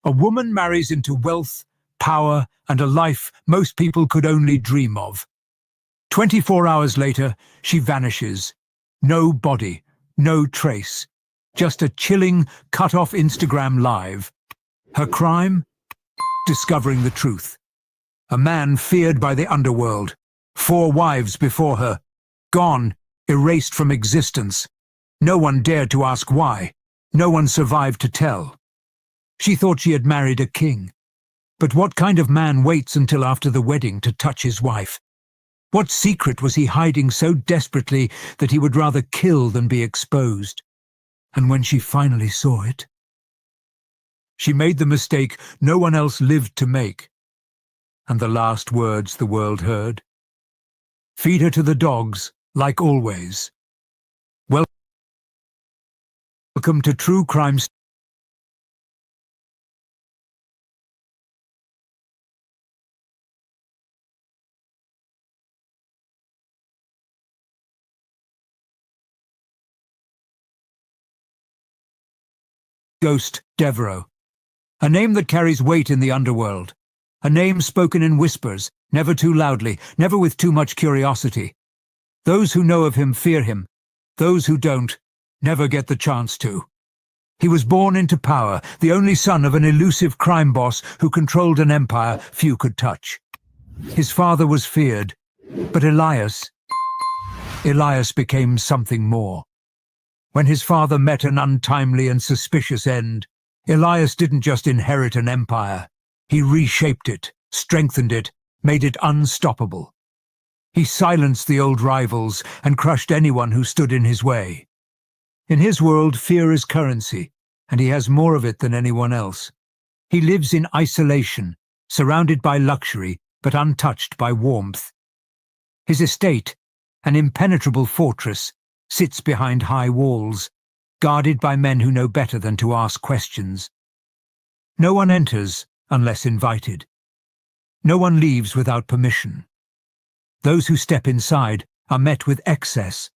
A woman marries into wealth, power, and a life most people could only dream of. 24 hours later, she vanishes. No body, no trace. Just a chilling, cut-off Instagram live. Her crime? Discovering the truth. A man feared by the underworld. 4 wives before her. Gone, erased from existence. No one dared to ask why. No one survived to tell. She thought she had married a king. But what kind of man waits until after the wedding to touch his wife? What secret was he hiding so desperately that he would rather kill than be exposed? And when she finally saw it, she made the mistake no one else lived to make. And the last words the world heard. Feed her to the dogs, like always. Welcome to True Crime. Ghost Devereaux. A name that carries weight in the underworld. A name spoken in whispers, never too loudly, never with too much curiosity. Those who know of him fear him. Those who don't never get the chance to. He was born into power, the only son of an elusive crime boss who controlled an empire few could touch. His father was feared, but Elias became something more. When his father met an untimely and suspicious end, Elias didn't just inherit an empire. He reshaped it, strengthened it, made it unstoppable. He silenced the old rivals and crushed anyone who stood in his way. In his world, fear is currency, and he has more of it than anyone else. He lives in isolation, surrounded by luxury, but untouched by warmth. His estate, an impenetrable fortress, sits behind high walls, guarded by men who know better than to ask questions. No one enters unless invited. No one leaves without permission. Those who step inside are met with excess: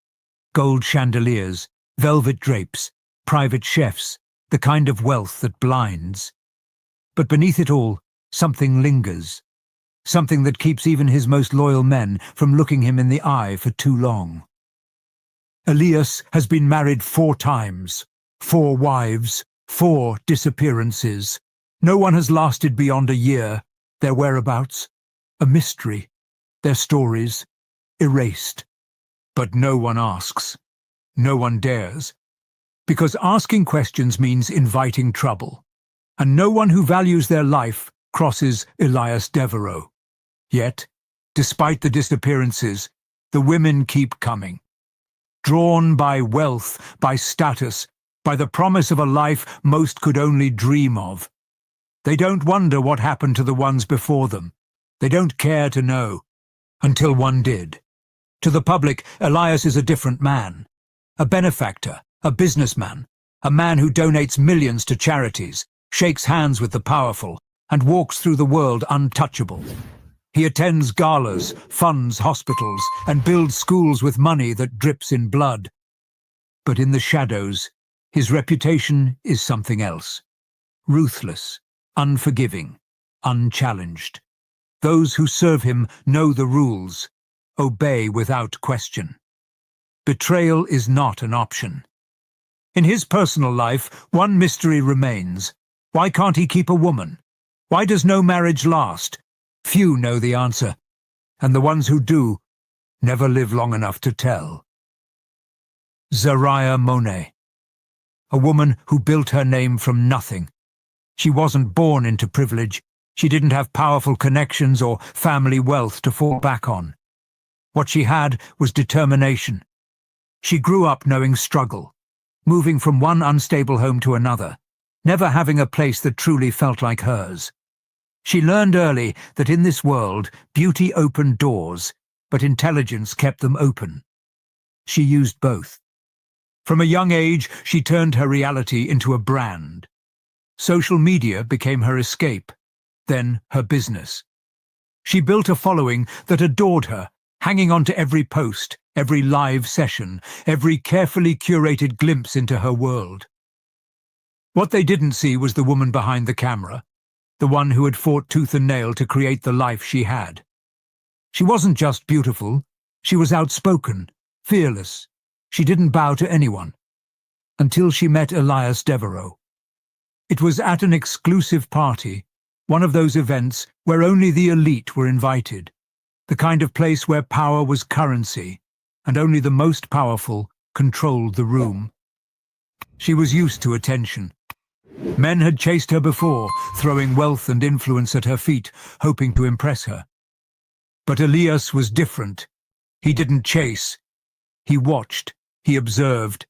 gold chandeliers, velvet drapes, private chefs, the kind of wealth that blinds. But beneath it all, something lingers. Something that keeps even his most loyal men from looking him in the eye for too long. Elias has been married 4 times, 4 wives, 4 disappearances. No one has lasted beyond a year. Their whereabouts, a mystery. Their stories, erased. But no one asks. No one dares. Because asking questions means inviting trouble. And no one who values their life crosses Elias Devereaux. Yet, despite the disappearances, the women keep coming. Drawn by wealth, by status, by the promise of a life most could only dream of. They don't wonder what happened to the ones before them. They don't care to know. Until one did. To the public, Elias is a different man. A benefactor, a businessman, a man who donates millions to charities, shakes hands with the powerful, and walks through the world untouchable. He attends galas, funds hospitals, and builds schools with money that drips in blood. But in the shadows, his reputation is something else. Ruthless, unforgiving, unchallenged. Those who serve him know the rules, obey without question. Betrayal is not an option. In his personal life, one mystery remains. Why can't he keep a woman? Why does no marriage last? Few know the answer, and the ones who do never live long enough to tell. Zariah Monet. A woman who built her name from nothing. She wasn't born into privilege. She didn't have powerful connections or family wealth to fall back on. What she had was determination. She grew up knowing struggle, moving from one unstable home to another, never having a place that truly felt like hers. She learned early that in this world, beauty opened doors, but intelligence kept them open. She used both. From a young age, she turned her reality into a brand. Social media became her escape, then her business. She built a following that adored her, hanging on to every post, every live session, every carefully curated glimpse into her world. What they didn't see was the woman behind the camera, the one who had fought tooth and nail to create the life she had. She wasn't just beautiful, she was outspoken, fearless. She didn't bow to anyone. Until she met Elias Devereaux. It was at an exclusive party, one of those events where only the elite were invited, the kind of place where power was currency, and only the most powerful controlled the room. She was used to attention. Men had chased her before, throwing wealth and influence at her feet, hoping to impress her. But Elias was different. He didn't chase. He watched, he observed,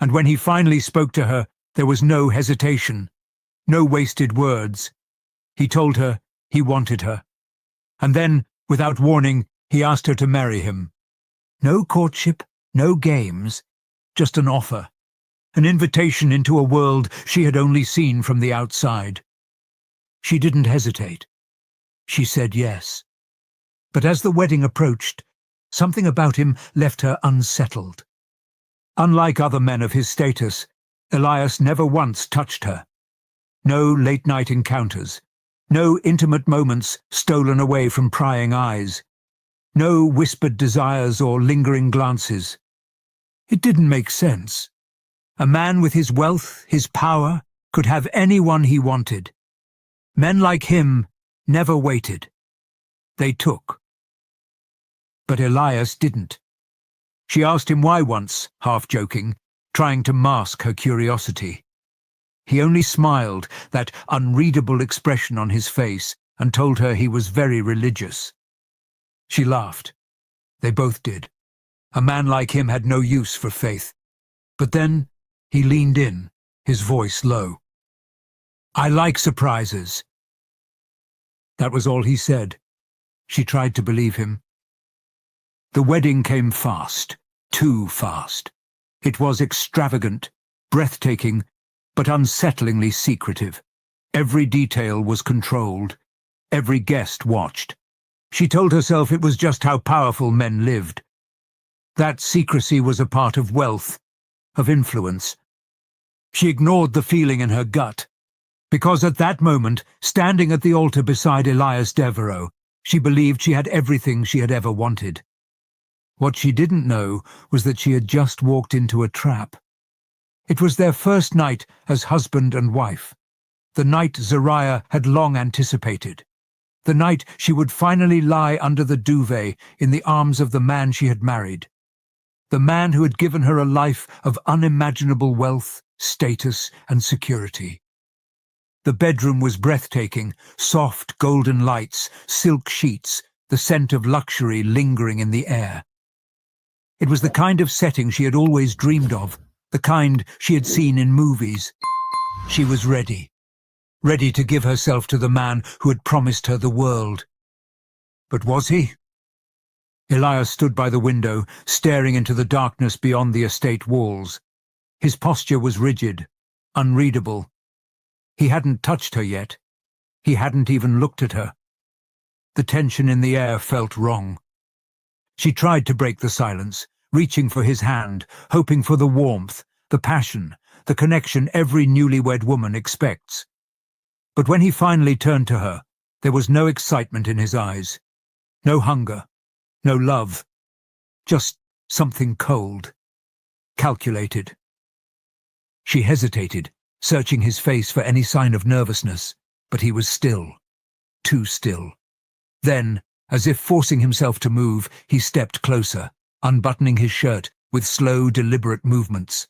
and when he finally spoke to her, there was no hesitation, no wasted words. He told her he wanted her. And then, without warning, he asked her to marry him. No courtship, no games, just an offer, an invitation into a world she had only seen from the outside. She didn't hesitate. She said yes. But as the wedding approached, something about him left her unsettled. Unlike other men of his status, Elias never once touched her. No late-night encounters, no intimate moments stolen away from prying eyes, no whispered desires or lingering glances. It didn't make sense. A man with his wealth, his power, could have anyone he wanted. Men like him never waited. They took. But Elias didn't. She asked him why once, half joking, trying to mask her curiosity. He only smiled, that unreadable expression on his face, and told her he was very religious. She laughed. They both did. A man like him had no use for faith. But then he leaned in, his voice low. "I like surprises." That was all he said. She tried to believe him. The wedding came fast, too fast. It was extravagant, breathtaking, but unsettlingly secretive. Every detail was controlled. Every guest watched. She told herself it was just how powerful men lived. That secrecy was a part of wealth, of influence. She ignored the feeling in her gut, because at that moment, standing at the altar beside Elias Devereaux, she believed she had everything she had ever wanted. What she didn't know was that she had just walked into a trap. It was their first night as husband and wife, the night Zariah had long anticipated, the night she would finally lie under the duvet in the arms of the man she had married, the man who had given her a life of unimaginable wealth, status, and security. The bedroom was breathtaking, soft golden lights, silk sheets, the scent of luxury lingering in the air. It was the kind of setting she had always dreamed of, the kind she had seen in movies. She was ready to give herself to the man who had promised her the world. But was he? Elias stood by the window, staring into the darkness beyond the estate walls. His posture was rigid, unreadable. He hadn't touched her yet. He hadn't even looked at her. The tension in the air felt wrong. She tried to break the silence, reaching for his hand, hoping for the warmth, the passion, the connection every newlywed woman expects. But when he finally turned to her, there was no excitement in his eyes, no hunger, no love, just something cold, calculated. She hesitated, searching his face for any sign of nervousness, but he was still, too still. Then, as if forcing himself to move, he stepped closer, unbuttoning his shirt with slow, deliberate movements.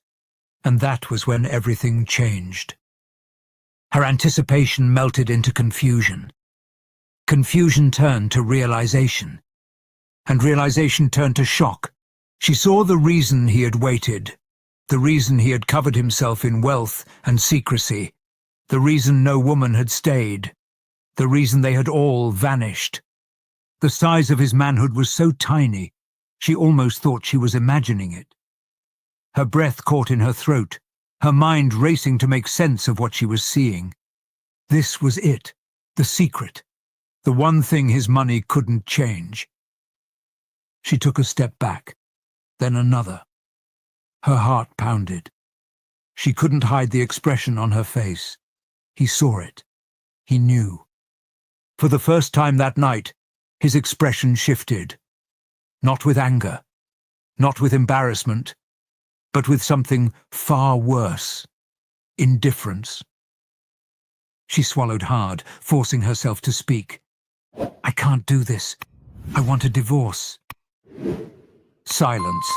And that was when everything changed. Her anticipation melted into confusion. Confusion turned to realization. And realization turned to shock. She saw the reason he had waited, the reason he had covered himself in wealth and secrecy, the reason no woman had stayed, the reason they had all vanished. The size of his manhood was so tiny, she almost thought she was imagining it. Her breath caught in her throat, her mind racing to make sense of what she was seeing. This was it, the secret, the one thing his money couldn't change. She took a step back, then another. Her heart pounded. She couldn't hide the expression on her face. He saw it. He knew. For the first time that night, his expression shifted. Not with anger, not with embarrassment, but with something far worse. Indifference. She swallowed hard, forcing herself to speak. "I can't do this. I want a divorce." Silence.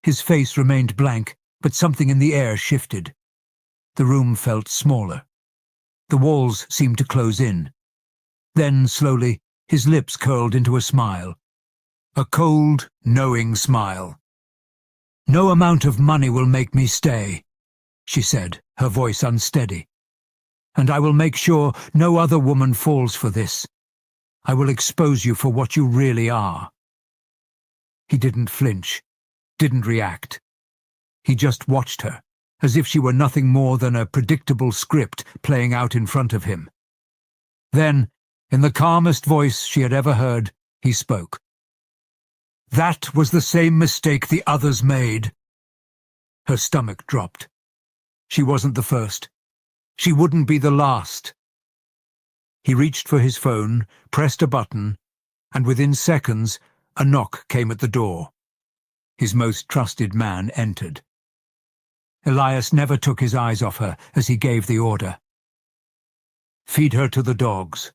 His face remained blank, but something in the air shifted. The room felt smaller. The walls seemed to close in. Then, slowly, his lips curled into a smile. A cold, knowing smile. "No amount of money will make me stay," she said, her voice unsteady. "And I will make sure no other woman falls for this. I will expose you for what you really are." He didn't flinch, didn't react. He just watched her, as if she were nothing more than a predictable script playing out in front of him. Then, in the calmest voice she had ever heard, he spoke. "That was the same mistake the others made." Her stomach dropped. She wasn't the first. She wouldn't be the last. He reached for his phone, pressed a button, and within seconds, a knock came at the door. His most trusted man entered. Elias never took his eyes off her as he gave the order. "Feed her to the dogs,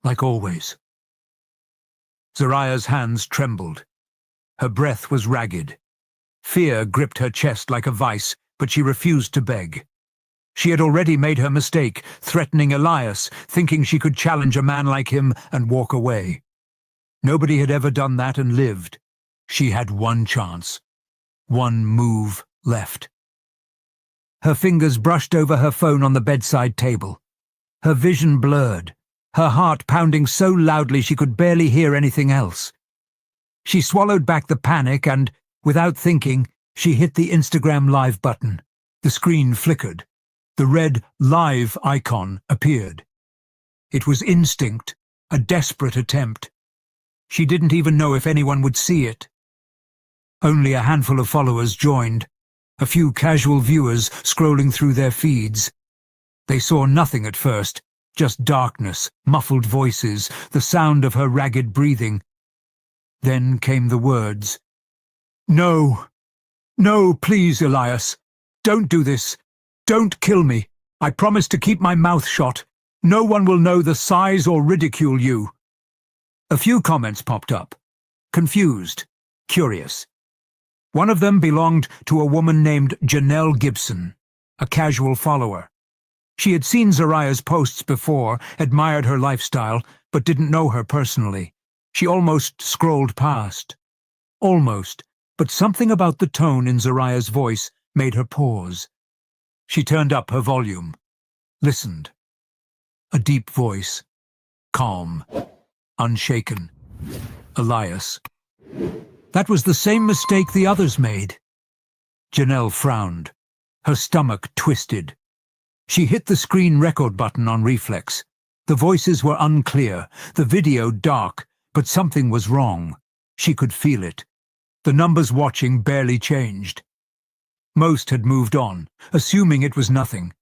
like always." Zariah's hands trembled. Her breath was ragged. Fear gripped her chest like a vice, but she refused to beg. She had already made her mistake, threatening Elias, thinking she could challenge a man like him and walk away. Nobody had ever done that and lived. She had one chance, one move left. Her fingers brushed over her phone on the bedside table. Her vision blurred, her heart pounding so loudly she could barely hear anything else. She swallowed back the panic and, without thinking, she hit the Instagram Live button. The screen flickered. The red Live icon appeared. It was instinct, a desperate attempt. She didn't even know if anyone would see it. Only a handful of followers joined, a few casual viewers scrolling through their feeds. They saw nothing at first, just darkness, muffled voices, the sound of her ragged breathing. Then came the words. "No, no, please, Elias. Don't do this. Don't kill me. I promise to keep my mouth shut. No one will know the size or ridicule you." A few comments popped up. Confused, curious. One of them belonged to a woman named Janelle Gibson, a casual follower. She had seen Zariah's posts before, admired her lifestyle, but didn't know her personally. She almost scrolled past. Almost, but something about the tone in Zariah's voice made her pause. She turned up her volume, listened. A deep voice, calm, unshaken. Elias. That was the same mistake the others made. Janelle frowned. Her stomach twisted. She hit the screen record button on reflex. The voices were unclear, the video dark, but something was wrong. She could feel it. The numbers watching barely changed. Most had moved on, assuming it was nothing.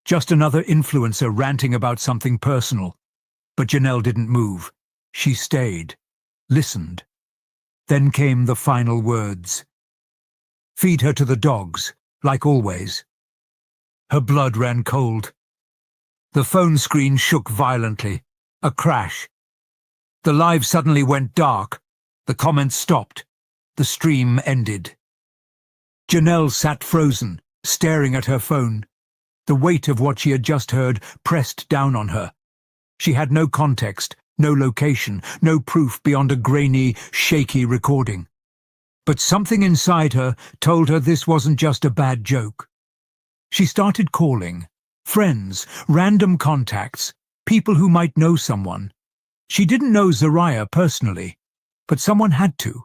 Just another influencer ranting about something personal. But Janelle didn't move. She stayed, listened. Then came the final words. "Feed her to the dogs, like always." Her blood ran cold. The phone screen shook violently. A crash. The live suddenly went dark. The comments stopped. The stream ended. Janelle sat frozen, staring at her phone. The weight of what she had just heard pressed down on her. She had no context, no location, no proof beyond a grainy, shaky recording. But something inside her told her this wasn't just a bad joke. She started calling. Friends, random contacts, people who might know someone. She didn't know Zariah personally, but someone had to.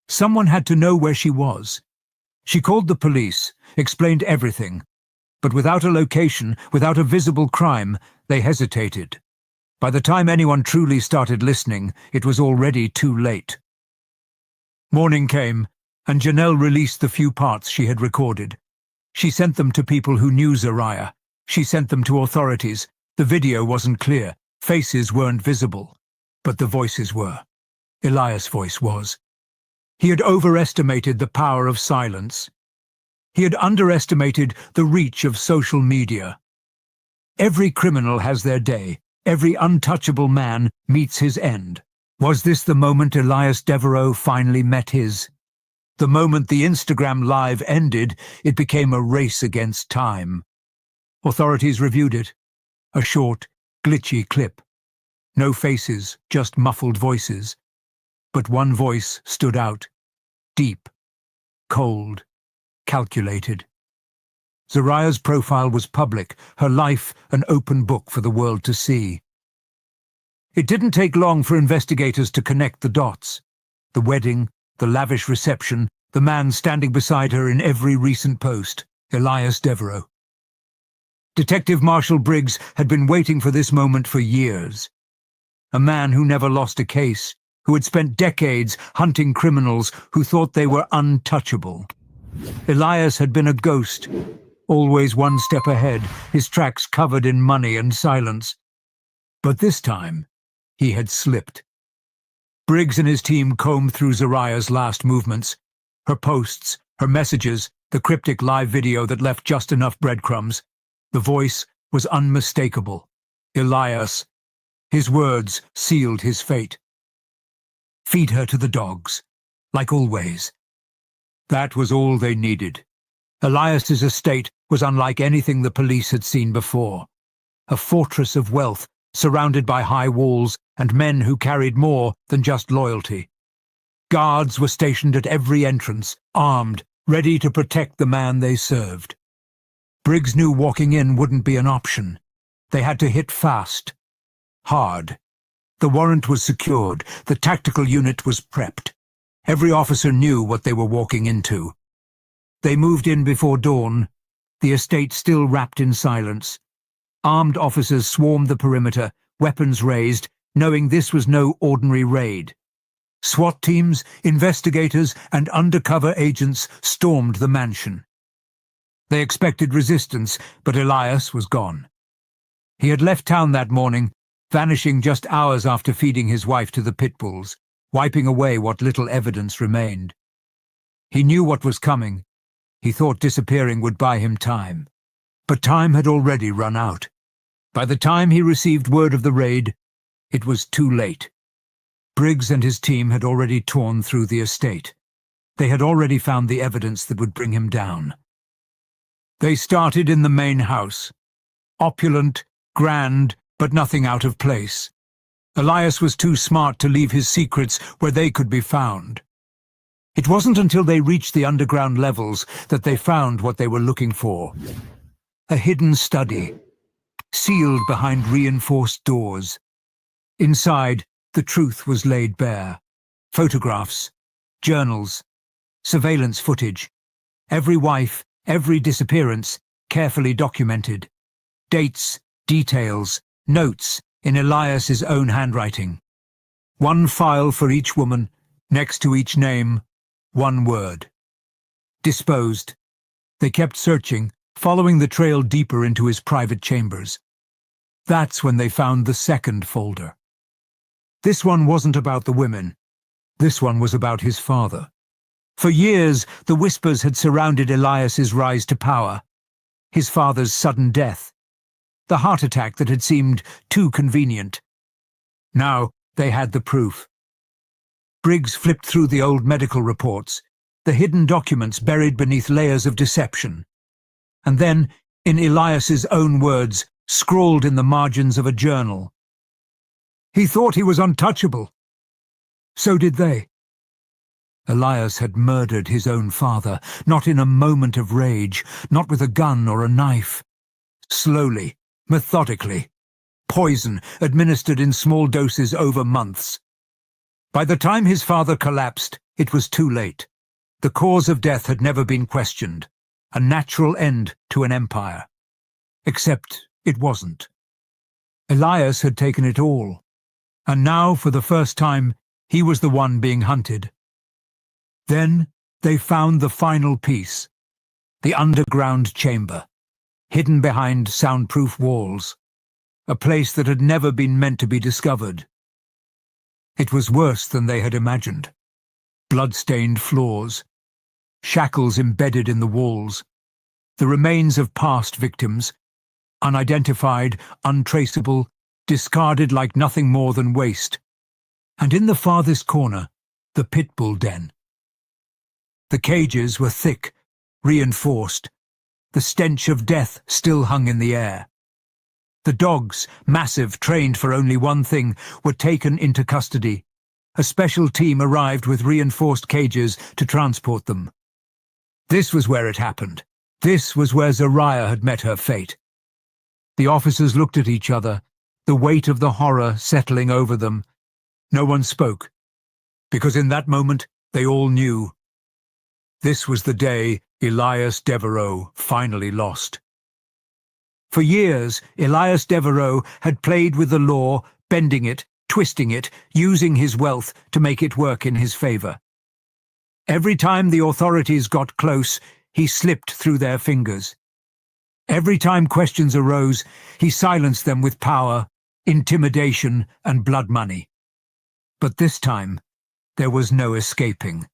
Someone had to know where she was. She called the police, explained everything. But without a location, without a visible crime, they hesitated. By the time anyone truly started listening, it was already too late. Morning came, and Janelle released the few parts she had recorded. She sent them to people who knew Zariah. She sent them to authorities. The video wasn't clear. Faces weren't visible. But the voices were. Elias' voice was. He had overestimated the power of silence. He had underestimated the reach of social media. Every criminal has their day. Every untouchable man meets his end. Was this the moment Elias Devereaux finally met his? The moment the Instagram Live ended, it became a race against time. Authorities reviewed it. A short, glitchy clip. No faces, just muffled voices. But one voice stood out. Deep, cold, calculated. Zariah's profile was public, her life an open book for the world to see. It didn't take long for investigators to connect the dots. The wedding, the lavish reception, the man standing beside her in every recent post, Elias Devereaux. Detective Marshall Briggs had been waiting for this moment for years. A man who never lost a case, who had spent decades hunting criminals who thought they were untouchable. Elias had been a ghost, always one step ahead, his tracks covered in money and silence. But this time, he had slipped. Briggs and his team combed through Zariah's last movements, her posts, her messages, the cryptic live video that left just enough breadcrumbs. The voice was unmistakable. Elias. His words sealed his fate. Feed her to the dogs, like always. That was all they needed. Elias's estate was unlike anything the police had seen before. A fortress of wealth, surrounded by high walls and men who carried more than just loyalty. Guards were stationed at every entrance, armed, ready to protect the man they served. Briggs knew walking in wouldn't be an option. They had to hit fast. Hard. The warrant was secured. The tactical unit was prepped. Every officer knew what they were walking into. They moved in before dawn, the estate still wrapped in silence. Armed officers swarmed the perimeter, weapons raised, knowing this was no ordinary raid. SWAT teams, investigators, and undercover agents stormed the mansion. They expected resistance, but Elias was gone. He had left town that morning, vanishing just hours after feeding his wife to the pitbulls, wiping away what little evidence remained. He knew what was coming. He thought disappearing would buy him time. But time had already run out. By the time he received word of the raid, it was too late. Briggs and his team had already torn through the estate. They had already found the evidence that would bring him down. They started in the main house. Opulent, grand, but nothing out of place. Elias was too smart to leave his secrets where they could be found. It wasn't until they reached the underground levels that they found what they were looking for. A hidden study, sealed behind reinforced doors. Inside, the truth was laid bare. Photographs, journals, surveillance footage. Every wife, every disappearance, carefully documented. Dates, details, notes in Elias's own handwriting. One file for each woman, next to each name, one word. Disposed. They kept searching, following the trail deeper into his private chambers. That's when they found the second folder. This one wasn't about the women. This one was about his father. For years, the whispers had surrounded Elias's rise to power. His father's sudden death. The heart attack that had seemed too convenient. Now they had the proof. Briggs flipped through the old medical reports, the hidden documents buried beneath layers of deception. And then, in Elias's own words, scrawled in the margins of a journal. He thought he was untouchable. So did they. Elias had murdered his own father, not in a moment of rage, not with a gun or a knife. Slowly, methodically. Poison administered in small doses over months. By the time his father collapsed, it was too late. The cause of death had never been questioned. A natural end to an empire. Except it wasn't. Elias had taken it all. And now, for the first time, he was the one being hunted. Then they found the final piece. The underground chamber, hidden behind soundproof walls, a place that had never been meant to be discovered. It was worse than they had imagined. Blood-stained floors, shackles embedded in the walls, the remains of past victims, unidentified, untraceable, discarded like nothing more than waste. And in the farthest corner, the pitbull den. The cages were thick, reinforced. The stench of death still hung in the air. The dogs, massive, trained for only one thing, were taken into custody. A special team arrived with reinforced cages to transport them. This was where it happened. This was where Zariah had met her fate. The officers looked at each other, the weight of the horror settling over them. No one spoke, because in that moment they all knew. This was the day Elias Devereaux finally lost. For years, Elias Devereaux had played with the law, bending it, twisting it, using his wealth to make it work in his favor. Every time the authorities got close, he slipped through their fingers. Every time questions arose, he silenced them with power, intimidation, and blood money. But this time, there was no escaping.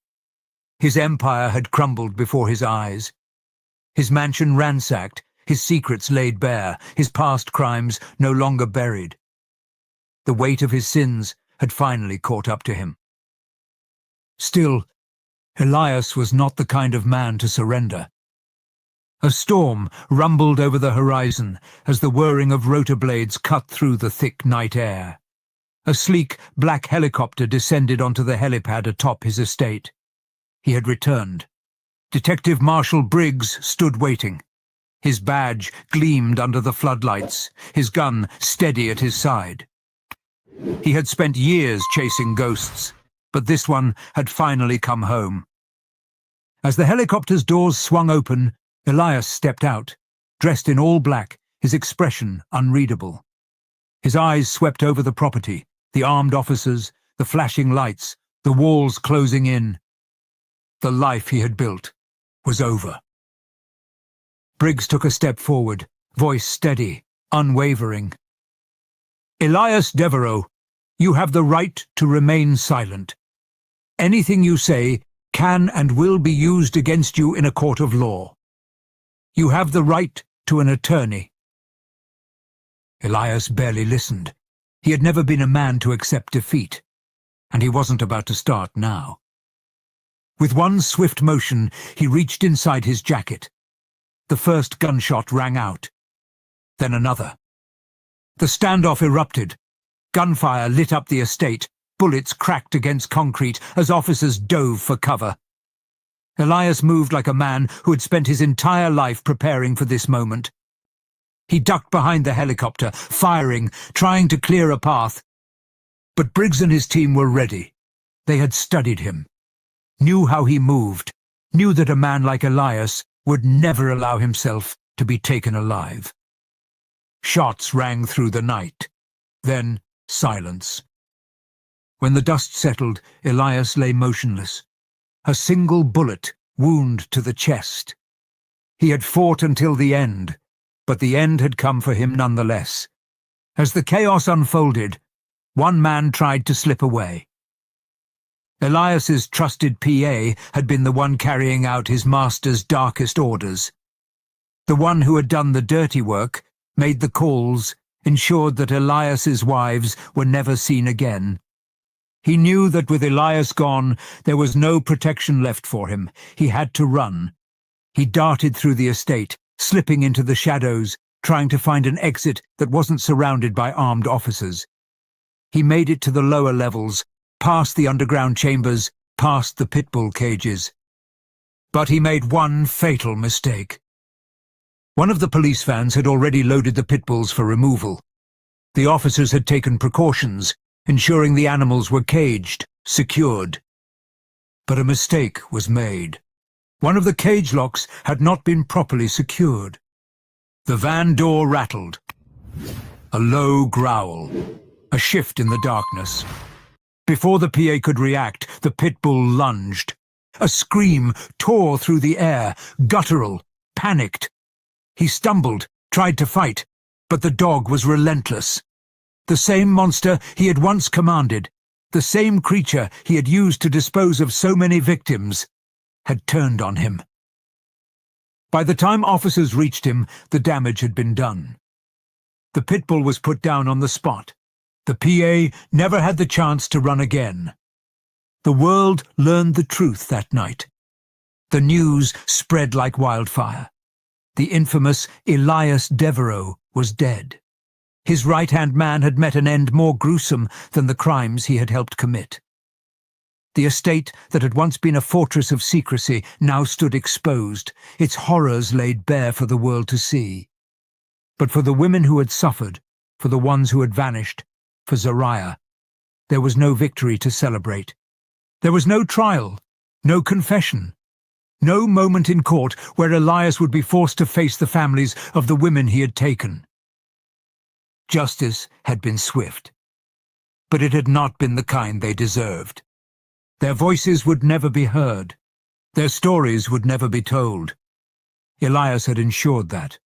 His empire had crumbled before his eyes. His mansion ransacked, his secrets laid bare, his past crimes no longer buried. The weight of his sins had finally caught up to him. Still, Elias was not the kind of man to surrender. A storm rumbled over the horizon as the whirring of rotor blades cut through the thick night air. A sleek, black helicopter descended onto the helipad atop his estate. He had returned. Detective Marshal Briggs stood waiting. His badge gleamed under the floodlights, his gun steady at his side. He had spent years chasing ghosts, but this one had finally come home. As the helicopter's doors swung open, Elias stepped out, dressed in all black, his expression unreadable. His eyes swept over the property, the armed officers, the flashing lights, the walls closing in. The life he had built was over. Briggs took a step forward, voice steady, unwavering. "Elias Devereaux, you have the right to remain silent. Anything you say can and will be used against you in a court of law. You have the right to an attorney." Elias barely listened. He had never been a man to accept defeat, and he wasn't about to start now. With one swift motion, he reached inside his jacket. The first gunshot rang out, then another. The standoff erupted. Gunfire lit up the estate. Bullets cracked against concrete as officers dove for cover. Elias moved like a man who had spent his entire life preparing for this moment. He ducked behind the helicopter, firing, trying to clear a path. But Briggs and his team were ready. They had studied him, knew how he moved, knew that a man like Elias would never allow himself to be taken alive. Shots rang through the night. Then silence. When the dust settled, Elias lay motionless. A single bullet wound to the chest. He had fought until the end, but the end had come for him nonetheless. As the chaos unfolded, one man tried to slip away. Elias's trusted PA had been the one carrying out his master's darkest orders. The one who had done the dirty work, made the calls, ensured that Elias's wives were never seen again. He knew that with Elias gone, there was no protection left for him. He had to run. He darted through the estate, slipping into the shadows, trying to find an exit that wasn't surrounded by armed officers. He made it to the lower levels, past the underground chambers, past the pitbull cages. But he made one fatal mistake. One of the police vans had already loaded the pitbulls for removal. The officers had taken precautions, ensuring the animals were caged, secured. But a mistake was made. One of the cage locks had not been properly secured. The van door rattled. A low growl. A shift in the darkness. Before the PA could react, the pitbull lunged. A scream tore through the air, guttural, panicked. He stumbled, tried to fight, but the dog was relentless. The same monster he had once commanded, the same creature he had used to dispose of so many victims, had turned on him. By the time officers reached him, the damage had been done. The pit bull was put down on the spot. The PA never had the chance to run again. The world learned the truth that night. The news spread like wildfire. The infamous Elias Devereaux was dead. His right-hand man had met an end more gruesome than the crimes he had helped commit. The estate that had once been a fortress of secrecy now stood exposed, its horrors laid bare for the world to see. But for the women who had suffered, for the ones who had vanished, for Zariah, there was no victory to celebrate. There was no trial, no confession, no moment in court where Elias would be forced to face the families of the women he had taken. Justice had been swift, but it had not been the kind they deserved. Their voices would never be heard. Their stories would never be told. Elias had ensured that.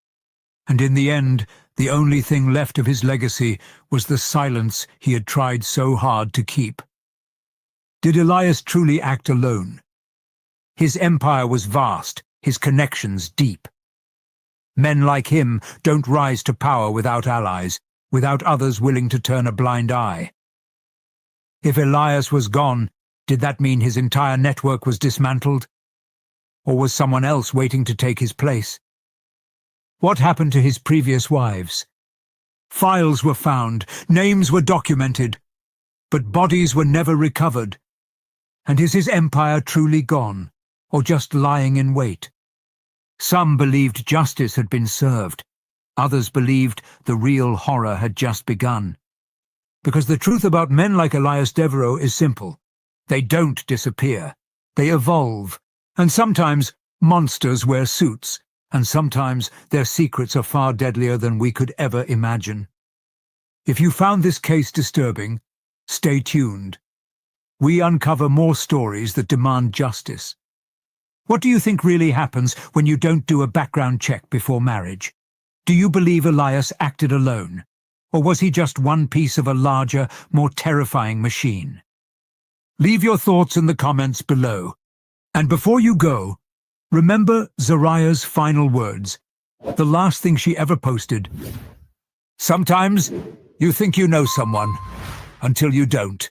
And in the end, the only thing left of his legacy was the silence he had tried so hard to keep. Did Elias truly act alone? His empire was vast, his connections deep. Men like him don't rise to power without allies, without others willing to turn a blind eye. If Elias was gone, did that mean his entire network was dismantled? Or was someone else waiting to take his place? What happened to his previous wives? Files were found, names were documented, but bodies were never recovered. And is his empire truly gone, or just lying in wait? Some believed justice had been served. Others believed the real horror had just begun. Because the truth about men like Elias Devereaux is simple. They don't disappear. They evolve. And sometimes monsters wear suits. And sometimes their secrets are far deadlier than we could ever imagine. If you found this case disturbing, stay tuned. We uncover more stories that demand justice. What do you think really happens when you don't do a background check before marriage? Do you believe Elias acted alone? Or was he just one piece of a larger, more terrifying machine? Leave your thoughts in the comments below. And before you go, remember Zariah's final words, the last thing she ever posted. Sometimes you think you know someone, until you don't.